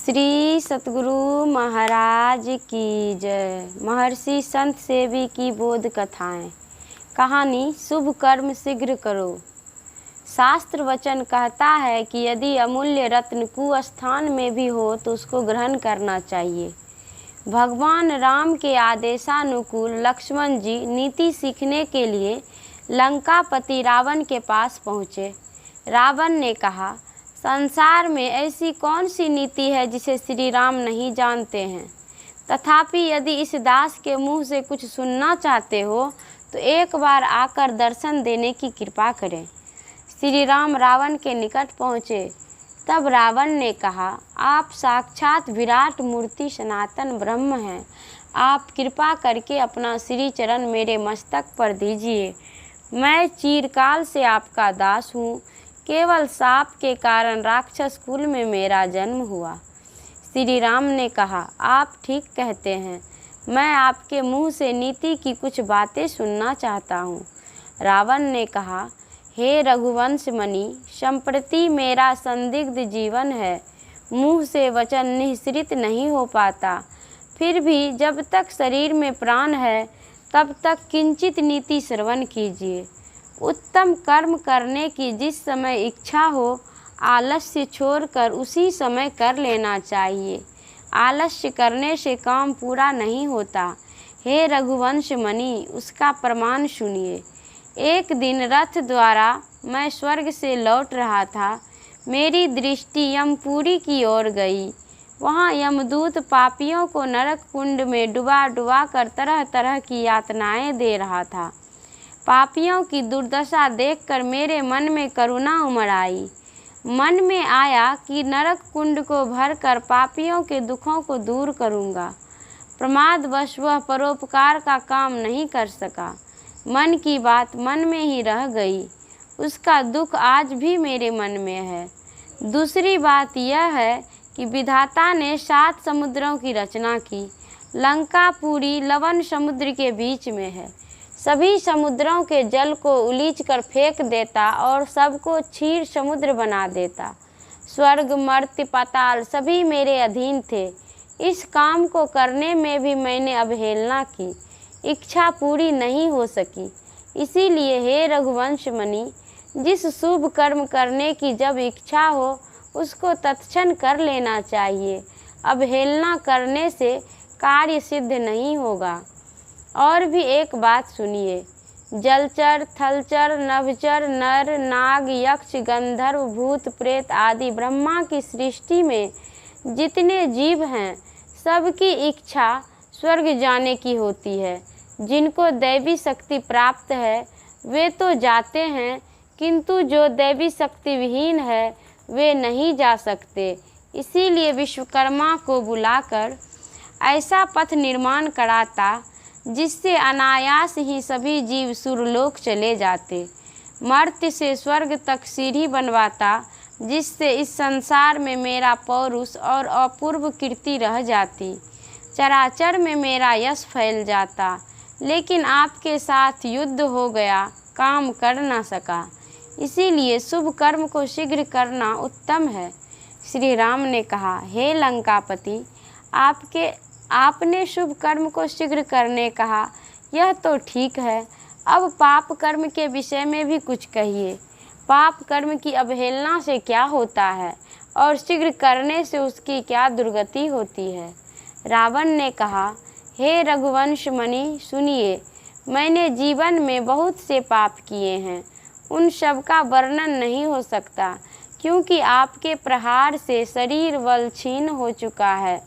श्री सतगुरु महाराज की जय। महर्षि संत सेवी की बोध कथाएं। कहानी शुभ कर्म शीघ्र करो। शास्त्र वचन कहता है कि यदि अमूल्य रत्न कुस्थान में भी हो तो उसको ग्रहण करना चाहिए। भगवान राम के आदेशानुकूल लक्ष्मण जी नीति सीखने के लिए लंकापति रावण के पास पहुँचे। रावण ने कहा, संसार में ऐसी कौन सी नीति है जिसे श्री राम नहीं जानते हैं। तथापि यदि इस दास के मुंह से कुछ सुनना चाहते हो तो एक बार आकर दर्शन देने की कृपा करें। श्री राम रावण के निकट पहुँचे। तब रावण ने कहा, आप साक्षात विराट मूर्ति सनातन ब्रह्म हैं। आप कृपा करके अपना श्री चरण मेरे मस्तक पर दीजिए। मैं चिरकाल से आपका दास हूँ। केवल शाप के कारण राक्षस कुल में मेरा जन्म हुआ। श्री राम ने कहा, आप ठीक कहते हैं। मैं आपके मुंह से नीति की कुछ बातें सुनना चाहता हूँ। रावण ने कहा, हे रघुवंश मणि, संप्रति मेरा संदिग्ध जीवन है। मुंह से वचन निःसृत नहीं हो पाता। फिर भी जब तक शरीर में प्राण है तब तक किंचित नीति श्रवण कीजिए। उत्तम कर्म करने की जिस समय इच्छा हो आलस्य छोड़कर उसी समय कर लेना चाहिए। आलस्य करने से काम पूरा नहीं होता। हे रघुवंश मणि, उसका प्रमाण सुनिए। एक दिन रथ द्वारा मैं स्वर्ग से लौट रहा था। मेरी दृष्टि यमपुरी की ओर गई। वहाँ यमदूत पापियों को नरक कुंड में डुबा डुबा कर तरह तरह की यातनाएं दे रहा था। पापियों की दुर्दशा देखकर मेरे मन में करुणा उमड़ आई। मन में आया कि नरक कुंड को भरकर पापियों के दुखों को दूर करूँगा। प्रमादवश वह परोपकार का काम नहीं कर सका। मन की बात मन में ही रह गई। उसका दुख आज भी मेरे मन में है। दूसरी बात यह है कि विधाता ने 7 समुद्रों की रचना की। लंकापुरी लवण समुद्र के बीच में है। सभी समुद्रों के जल को उलीच कर फेंक देता और सबको क्षीर समुद्र बना देता। स्वर्ग मर्त्य पाताल सभी मेरे अधीन थे। इस काम को करने में भी मैंने अवहेलना की। इच्छा पूरी नहीं हो सकी। इसीलिए हे रघुवंश मणि, जिस शुभ कर्म करने की जब इच्छा हो उसको तत्क्षण कर लेना चाहिए। अवहेलना करने से कार्य सिद्ध नहीं होगा। और भी एक बात सुनिए। जलचर, थलचर, नभचर, नर, नाग, यक्ष, गंधर्व, भूत, प्रेत आदि ब्रह्मा की सृष्टि में जितने जीव हैं सबकी इच्छा स्वर्ग जाने की होती है। जिनको दैवी शक्ति प्राप्त है वे तो जाते हैं, किंतु जो दैवी शक्ति विहीन है वे नहीं जा सकते। इसीलिए विश्वकर्मा को बुलाकर ऐसा पथ निर्माण कराता जिससे अनायास ही सभी जीव सुरलोक चले जाते। मर्त्य से स्वर्ग तक सीढ़ी बनवाता जिससे इस संसार में मेरा पौरुष और अपूर्व कीर्ति रह जाती। चराचर में मेरा यश फैल जाता। लेकिन आपके साथ युद्ध हो गया, काम कर न सका। इसीलिए शुभ कर्म को शीघ्र करना उत्तम है। श्री राम ने कहा, हे लंकापति, आपने शुभ कर्म को शीघ्र करने कहा, यह तो ठीक है। अब पाप कर्म के विषय में भी कुछ कहिए। पाप कर्म की अवहेलना से क्या होता है और शीघ्र करने से उसकी क्या दुर्गति होती है। रावण ने कहा, हे रघुवंश मणि, सुनिए। मैंने जीवन में बहुत से पाप किए हैं। उन सब का वर्णन नहीं हो सकता, क्योंकि आपके प्रहार से शरीर बल क्षीण हो चुका है।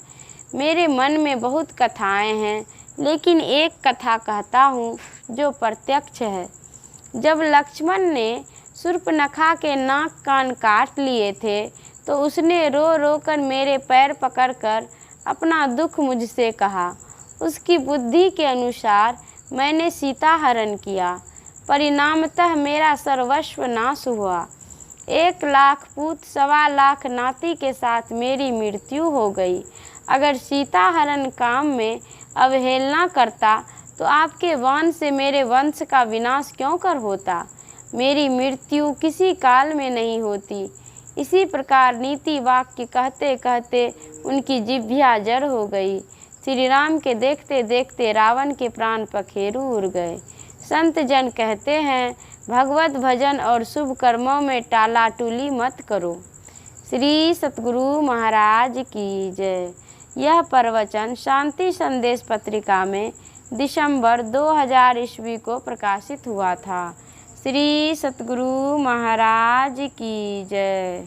मेरे मन में बहुत कथाएं हैं, लेकिन एक कथा कहता हूँ जो प्रत्यक्ष है। जब लक्ष्मण ने शूर्पणखा के नाक कान काट लिए थे तो उसने रो रो कर मेरे पैर पकड़कर अपना दुख मुझसे कहा। उसकी बुद्धि के अनुसार मैंने सीता हरण किया। परिणामतः मेरा सर्वस्व नाश हुआ। 1 लाख पूत 1.25 लाख नाती के साथ मेरी मृत्यु हो गई। अगर सीता हरण काम में अवहेलना करता तो आपके वंश से मेरे वंश का विनाश क्यों कर होता। मेरी मृत्यु किसी काल में नहीं होती। इसी प्रकार नीति वाक्य कहते कहते उनकी जिह्वा जड़ हो गई। श्री राम के देखते देखते रावण के प्राण पखेरु उड़ गए। संत जन कहते हैं, भगवत भजन और शुभ कर्मों में टालाटूली मत करो। श्री सतगुरु महाराज की जय। यह प्रवचन शांति संदेश पत्रिका में दिसंबर 2000 ईस्वी को प्रकाशित हुआ था। श्री सतगुरु महाराज की जय।